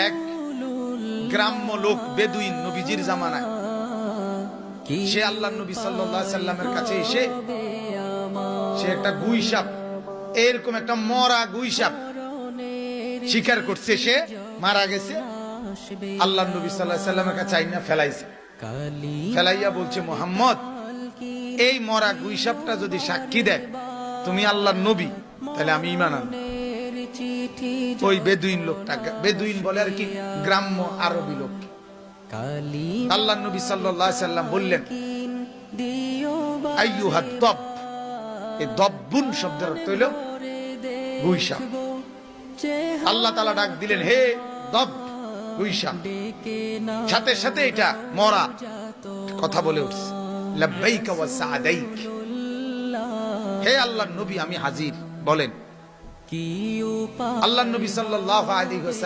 এক গ্রাম্য লোক বেদুইন নবীজির জামানায়, সে আল্লাহর নবী সাল্লাল্লাহু আলাইহি সাল্লামের কাছে এসে সে একটা গুইসাপ, এরকম একটা মরা গুইসাপ শিকার করছে, সে মারা গেছে। আল্লাহর নবী সাল্লাল্লাহু আলাইহি সাল্লামের কাছে আইনা ফেলাইছে, ফেলাইয়া বলছে, মুহাম্মদ, এই মরা গুইসাপটা যদি সাক্ষী দেয় তুমি আল্লাহর নবী, তাহলে আমি ঈমান আনব। ওই বেদুইন লোকটা, বেদুইন বলে আর কি গ্রাম্য আরবি লোক, আল্লাহর নবী সাল্লাল্লাহু আলাইহি সাল্লাম বললেন, আইয়ুহাদ দব, এই দব্বুন শব্দের অর্থ হইল গুইসাপ। আল্লাহ তাআলা ডাক দিলেন, হে দব, গুইসাপ। সাথে সাথে এটা মরা কথা বলে উঠছে, লাব্বাইকা ওয়া সাআদাইক, হে আল্লাহর নবী আমি হাজির, বলেন। আল্লাহর নবী সাল্লাল্লাহু আলাইহি ওয়াসাল্লাম